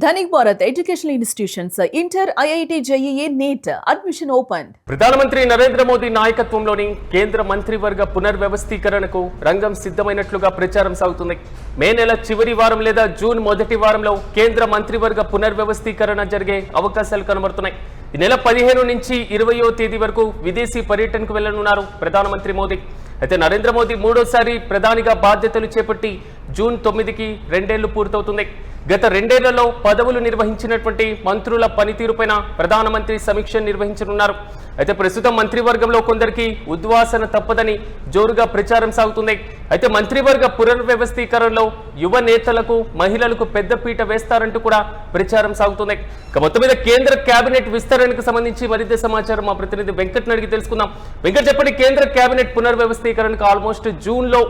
Dhanik Bharat educational institutions inter IIT JEE NEET admission open. ప్రధానమంత్రి నరేంద్ర మోదీ నాయకత్వంలోని కేంద్ర మంత్రివర్గ పునర్వ్యవస్థీకరణకు రంగం సిద్ధమైనట్లుగా ప్రచారం సాగుతుంది. మే నెల చివరి వారం లేదా జూన్ మొదటి వారంలో కేంద్ర మంత్రివర్గ పునర్వ్యవస్థీకరణ జరిగే అవకాశాలు కనబడుతున్నాయి. ఈ నెల 15 నుంచి 20వ తేదీ వరకు విదేశీ పర్యటనకు వెళ్లనున్నారు ప్రధానమంత్రి మోదీ. అయితే నరేంద్ర మోదీ మూడోసారి ప్రధానిగా బాధ్యతలు చేపట్టి జూన్ 9కి 2 ఏళ్లు పూర్తవుతుంది. గత 2 ఏళ్లలో పదవులు నిర్వహించినటువంటి మంత్రుల పనితీరుపైన ప్రధానమంత్రి సమీక్ష నిర్వహించనున్నారు. అయితే ప్రస్తుతం మంత్రివర్గంలో కొందరికి ఉద్వాసన తప్పదని జోరుగా ప్రచారం సాగుతుంది. అయితే మంత్రివర్గ పునర్వ్యవస్థీకరణలో యువ నేతలకు మహిళలకు పెద్దపీట వేస్తారంటూ కూడా ప్రచారం సాగుతుంది. మొత్తం మీద కేంద్ర కేబినెట్ విస్తరణకు సంబంధించి మరింత సమాచారం మా ప్రతినిధి వెంకట్ అడిగి తెలుసుకుందాం. వెంకట్ చెప్పండి, కేంద్ర కేబినెట్ పునర్వ్యవస్థీకరణకు ఆల్మోస్ట్ జూన్లో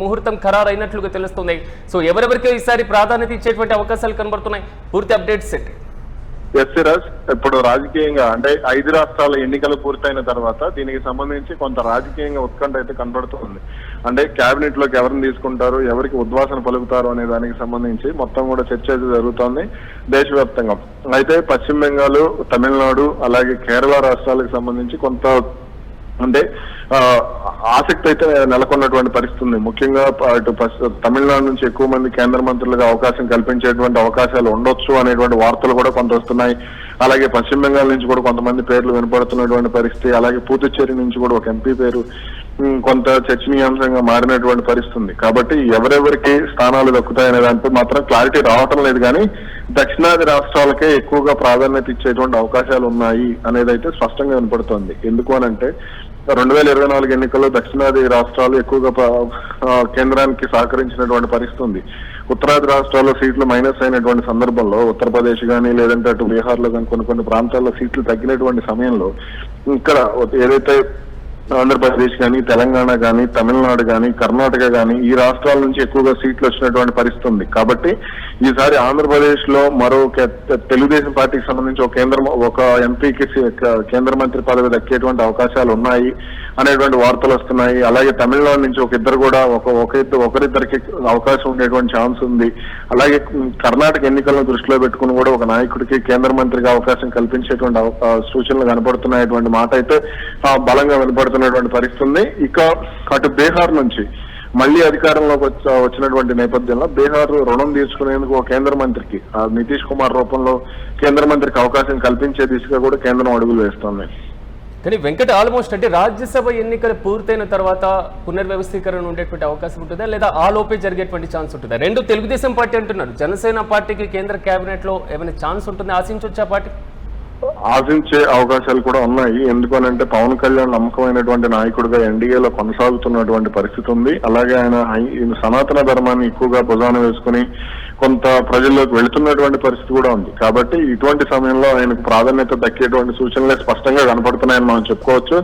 ముహూర్తం ఖరారు అయినట్లుగా తెలుస్తుంది. సో ఎవరెవరికి ఈసారి ప్రాధాన్యత ఇచ్చేటువంటి అవకాశాలు కనబడుతున్నాయి? పూర్తి అప్డేట్స్ ఏంటి? సిరాజ్, ఇప్పుడు రాజకీయంగా అంటే 5 రాష్ట్రాల ఎన్నికలు పూర్తయిన తర్వాత దీనికి సంబంధించి కొంత రాజకీయంగా ఉత్కంఠ అయితే కనబడుతుంది. అంటే కేబినెట్ లోకి ఎవరిని తీసుకుంటారు, ఎవరికి ఉద్వాసన పలుకుతారు అనే దానికి సంబంధించి మొత్తం కూడా చర్చ అయితే జరుగుతోంది దేశవ్యాప్తంగా. అయితే పశ్చిమ బెంగాల్, తమిళనాడు అలాగే కేరళ రాష్ట్రాలకు సంబంధించి కొంత అంటే ఆసక్తి అయితే నెలకొన్నటువంటి పరిస్థితి ఉంది. ముఖ్యంగా అటు తమిళనాడు నుంచి ఎక్కువ మంది కేంద్ర మంత్రులుగా అవకాశం కల్పించేటువంటి అవకాశాలు ఉండొచ్చు అనేటువంటి వార్తలు కూడా కొంత వస్తున్నాయి. అలాగే పశ్చిమ బెంగాల్ నుంచి కూడా కొంతమంది పేర్లు వినపడుతున్నటువంటి పరిస్థితి. అలాగే పుదుచ్చేరి నుంచి కూడా ఒక ఎంపీ పేరు కొంత చర్చనీయాంశంగా మారినటువంటి పరిస్థితి ఉంది. కాబట్టి ఎవరెవరికి స్థానాలు దక్కుతాయనే దానిపై మాత్రం క్లారిటీ రావటం లేదు. కానీ దక్షిణాది రాష్ట్రాలకే ఎక్కువగా ప్రాధాన్యత ఇచ్చేటువంటి అవకాశాలు ఉన్నాయి అనేది అయితే స్పష్టంగా వినపడుతోంది. ఎందుకు అనంటే 2024 ఎన్నికల్లో దక్షిణాది రాష్ట్రాలు ఎక్కువగా కేంద్రానికి సహకరించినటువంటి పరిస్థితి ఉంది. ఉత్తరాది రాష్ట్రాల్లో సీట్లు మైనస్ అయినటువంటి సందర్భంలో ఉత్తరప్రదేశ్ కానీ లేదంటే అటు బీహార్లో కానీ కొన్ని ప్రాంతాల్లో సీట్లు తగ్గినటువంటి సమయంలో ఇక్కడ ఏదైతే ఆంధ్రప్రదేశ్ కానీ, తెలంగాణ కానీ, తమిళనాడు కానీ, కర్ణాటక కానీ ఈ రాష్ట్రాల నుంచి ఎక్కువగా సీట్లు వచ్చినటువంటి పరిస్థితి ఉంది. కాబట్టి ఈసారి ఆంధ్రప్రదేశ్ లో మరో తెలుగుదేశం పార్టీకి సంబంధించి ఒక ఎంపీకి కేంద్ర మంత్రి పదవి దక్కేటువంటి అవకాశాలు ఉన్నాయి అనేటువంటి వార్తలు వస్తున్నాయి. అలాగే తమిళనాడు నుంచి ఇద్దరు కూడా ఒకరిద్దరికి అవకాశం ఉండేటువంటి ఛాన్స్ ఉంది. అలాగే కర్ణాటక ఎన్నికలను దృష్టిలో పెట్టుకుని కూడా ఒక నాయకుడికి కేంద్ర మంత్రిగా అవకాశం కల్పించేటువంటి సూచనలు కనపడుతున్నటువంటి మాట అయితే బలంగా వినపడుతున్నటువంటి పరిస్థితి ఉంది. ఇక అటు బీహార్ నుంచి మళ్లీ అధికారంలోకి వచ్చినటువంటి నేపథ్యంలో బీహార్ రుణం తీర్చుకునేందుకు ఒక కేంద్ర మంత్రికి నితీష్ కుమార్ రూపంలో కేంద్ర మంత్రికి అవకాశం కల్పించే దిశగా కూడా కేంద్రం అడుగులు వేస్తోంది. కానీ వెంకట ఆల్మోస్ట్ అంటే రాజ్యసభ ఎన్నికలు పూర్తయిన తర్వాత పునర్వ్యవస్థీకరణ ఉండేటువంటి అవకాశం ఉంటుందా, లేదా ఆ లోపే జరిగేటువంటి ఛాన్స్ ఉంటుందా? రెండు తెలుగుదేశం పార్టీ అంటున్నారు. జనసేన పార్టీకి కేంద్ర కేబినెట్ లో ఏమైనా ఛాన్స్ ఉంటుంది? ఆశించొచ్చా పార్టీ? ఆశించే అవకాశాలు కూడా ఉన్నాయి. ఎందుకనంటే పవన్ కళ్యాణ్ నమ్మకమైనటువంటి నాయకుడిగా ఎన్డీఏలో కొనసాగుతున్నటువంటి పరిస్థితి ఉంది. అలాగే ఆయన సనాతన ధర్మాన్ని ఎక్కువగా భుజాన వేసుకుని కొంత ప్రజల్లోకి వెళుతున్నటువంటి పరిస్థితి కూడా ఉంది. కాబట్టి ఇటువంటి సమయంలో ఆయనకు ప్రాధాన్యత దక్కేటువంటి సూచనలే స్పష్టంగా కనపడుతున్నాయని మనం చెప్పుకోవచ్చు.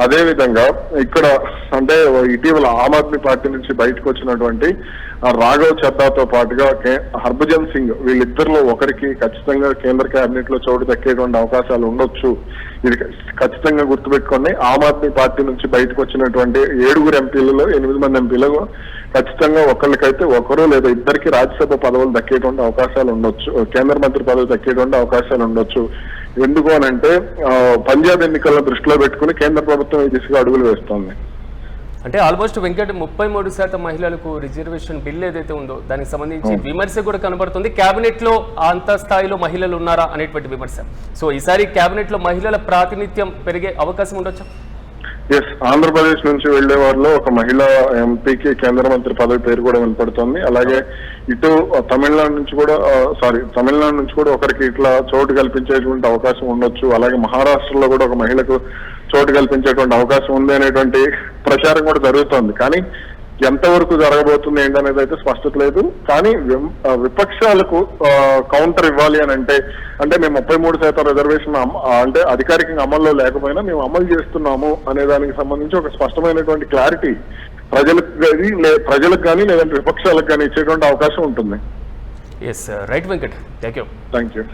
అదే విధంగా ఇక్కడ అంటే ఇటీవల ఆమ్ ఆద్మీ పార్టీ నుంచి బయటకు వచ్చినటువంటి రాఘవ్ చద్దాతో పాటుగా హర్భజన్ సింగ్, వీళ్ళిద్దరిలో ఒకరికి ఖచ్చితంగా కేంద్ర కేబినెట్ లో చోటు దక్కేటువంటి అవకాశాలు ఉండొచ్చు. ఇది ఖచ్చితంగా గుర్తుపెట్టుకోండి. ఆమ్ ఆద్మీ పార్టీ నుంచి బయటకు వచ్చినటువంటి 7 ఎంపీలలో 8 మంది ఎంపీలు ఖచ్చితంగా ఒకరికైతే ఒకరు లేదా ఇద్దరికి రాజ్యసభ పదవులు దక్కేటువంటి అవకాశాలు ఉండొచ్చు, కేంద్ర మంత్రి పదవి దక్కేటువంటి అవకాశాలు ఉండొచ్చు. ఎందుకు అనంటే పంజాబ్ ఎన్నికలను దృష్టిలో పెట్టుకుని కేంద్ర ప్రభుత్వం ఈ దిశగా అడుగులు వేస్తోంది. అంటే ఆల్మోస్ట్ వెంకట 33% మహిళలకు రిజర్వేషన్ బిల్ ఏదైతే ఉందో దానికి సంబంధించి విమర్శ కూడా కనబడుతుంది. కేబినెట్ లో అంత స్థాయిలో మహిళలు ఉన్నారా అనేటువంటి విమర్శ. సో ఈసారి కేబినెట్ లో మహిళల ప్రాతినిధ్యం పెరిగే అవకాశం ఉండొచ్చా? ఎస్, ఆంధ్రప్రదేశ్ నుంచి వెళ్లే వారిలో ఒక మహిళా ఎంపీకి కేంద్ర మంత్రి పదవి పేరు కూడా వినపడుతోంది. అలాగే ఇటు తమిళనాడు నుంచి కూడా ఒకరికి ఇట్లా చోటు కల్పించేటువంటి అవకాశం ఉండొచ్చు. అలాగే మహారాష్ట్రలో కూడా ఒక మహిళకు చోటు కల్పించేటువంటి అవకాశం ఉంది అనేటువంటి ప్రచారం కూడా జరుగుతోంది. కానీ ఎంతవరకు జరగబోతుంది ఏంటనేది అయితే స్పష్టత లేదు. కానీ విపక్షాలకు కౌంటర్ ఇవ్వాలి అని అంటే మేము 33% రిజర్వేషన్ అంటే అధికారికంగా అమల్లో లేకపోయినా మేము అమలు చేస్తున్నాము అనే దానికి సంబంధించి ఒక స్పష్టమైనటువంటి క్లారిటీ ప్రజలకు కానీ లేదంటే విపక్షాలకు కానీ ఇచ్చేటువంటి అవకాశం ఉంటుంది. Yes right Venkat, thank you.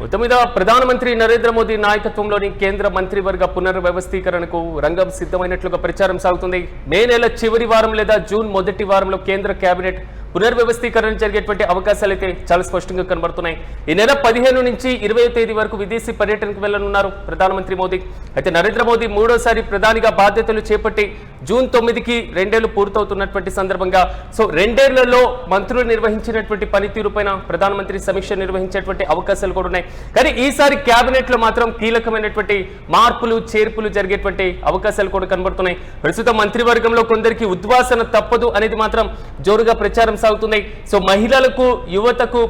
మొత్తం మీద ప్రధానమంత్రి నరేంద్ర మోదీ నాయకత్వంలోని కేంద్ర మంత్రివర్గ పునర్వ్యవస్థీకరణకు రంగం సిద్ధమైనట్లుగా ప్రచారం సాగుతుంది. మే నెల చివరి వారం లేదా జూన్ మొదటి వారంలో కేంద్ర కేబినెట్ పునర్వ్యవస్థీకరణ జరిగేటువంటి అవకాశాలు అయితే చాలా స్పష్టంగా కనబడుతున్నాయి. ఈ నెల 15 నుంచి 20వ తేదీ వరకు విదేశీ పర్యటనకు వెళ్లనున్నారు ప్రధానమంత్రి మోదీ. అయితే నరేంద్ర మోదీ మూడోసారి ప్రధానిగా బాధ్యతలు చేపట్టి జూన్ 9కి 2 ఏళ్లు పూర్తవుతున్నటువంటి సందర్భంగా సో 2 ఏళ్లలో మంత్రులు నిర్వహించినటువంటి పనితీరు పైన ప్రధానమంత్రి సమీక్ష నిర్వహించేటువంటి అవకాశాలు కూడా ఉన్నాయి. కానీ ఈసారి కేబినెట్ లో మాత్రం కీలకమైనటువంటి మార్పులు చేర్పులు జరిగేటువంటి అవకాశాలు కూడా కనబడుతున్నాయి. ప్రస్తుతం మంత్రివర్గంలో కొందరికి ఉద్వాసన తప్పదు అనేది మాత్రం జోరుగా ప్రచారం సాగుతుంది. సో మహిళలకు యువతకు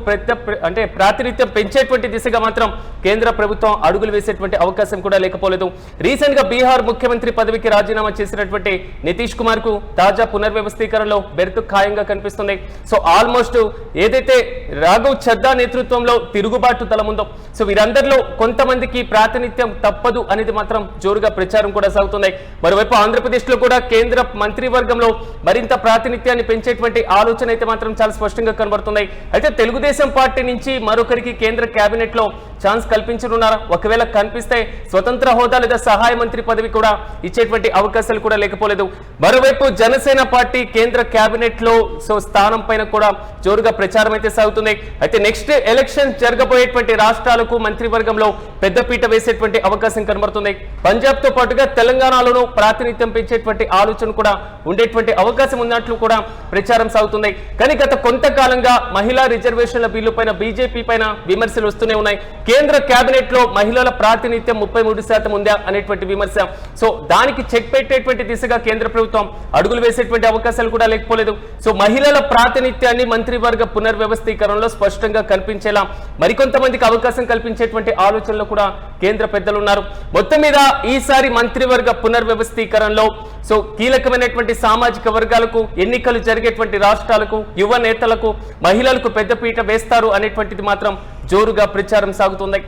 ప్రాతినిధ్యం పెంచేటువంటి దిశగా మాత్రం కేంద్ర ప్రభుత్వం అడుగులు వేసేటువంటి అవకాశం కూడా లేకపోలేదు. రీసెంట్ గా బీహార్ ముఖ్యమంత్రి పదవికి రాజీనామా చేసినటువంటి నితీష్ కుమార్ కు తాజా పునర్వ్యవస్థీకరణలో బెర్తు ఖాయంగా కనిపిస్తుంది. సో ఆల్మోస్ట్ ఏదైతే రాఘవ్ చద్దా నేతృత్వంలో తిరుగుబాటు దళం ఉందో సో వీరందరిలో కొంతమందికి ప్రాతినిధ్యం తప్పదు అనేది మాత్రం జోరుగా ప్రచారం కూడా సాగుతుంది. మరోవైపు ఆంధ్రప్రదేశ్ లో కూడా కేంద్ర మంత్రివర్గంలో మరింత ప్రాతినిధ్యాన్ని పెంచేటువంటి ఆలోచన అయితే మాత్రం చాలా స్పష్టంగా కనబడుతుంది. అయితే తెలుగుదేశం పార్టీ నుంచి మరొకరికి కేంద్ర కేబినెట్ లో ఛాన్స్ కల్పించనున్నారా? ఒకవేళ కనిపిస్తే స్వతంత్ర హోదా లేదా సహాయ మంత్రి పదవి కూడా ఇచ్చేటువంటి అవకాశాలు కూడా లేకపోలేదు. మరోవైపు జనసేన పార్టీ కేంద్ర కేబినెట్ లో సో స్థానం పైన కూడా జోరుగా ప్రచారం అయితే సాగుతుంది. అయితే నెక్స్ట్ ఎలక్షన్ జరగబోయేటువంటి రాష్ట్రాలకు మంత్రివర్గంలో పెద్దపీట వేసేటువంటి అవకాశం కనబడుతుంది. పంజాబ్ తో పాటుగా తెలంగాణలోనూ ప్రాతినిధ్యం పెంచేటువంటి ఆలోచన కూడా ఉండేటువంటి అవకాశం ఉన్నట్లు కూడా ప్రచారం సాగుతుంది. కానీ గత కొంతకాలంగా మహిళా రిజర్వేషన్ల బిల్లు పైన బీజేపీ పైన విమర్శలు వస్తూనే ఉన్నాయి. కేంద్ర కేబినెట్ లో మహిళల ప్రాతినిధ్యం 33% ఉందా అనేటువంటి విమర్శ. సో దానికి చెక్ పెట్టేటువంటి దిశగా కేంద్ర ప్రభుత్వం అడుగులు వేసేటువంటి అవకాశాలు కూడా లేకపోలేదు. సో మహిళల ప్రాతినిధ్యాన్ని మంత్రివర్గ పునర్వ్యవస్థీకరణలో స్పష్టంగా కనిపించేలా మరికొంతమందికి అవకాశం కల్పించేటువంటి ఆలోచనలో కూడా కేంద్ర పెద్దలు ఉన్నారు. మొత్తం మీద ఈసారి మంత్రివర్గ పునర్వ్యవస్థీకరణలో సో కీలకమైనటువంటి సామాజిక వర్గాలకు, ఎన్నికలు జరిగేటువంటి రాష్ట్రాలకు, యువ నేతలకు, మహిళలకు పెద్దపీట వేస్తారు అనేటువంటిది మాత్రం జోరుగా ప్రచారం సాగుతుంది.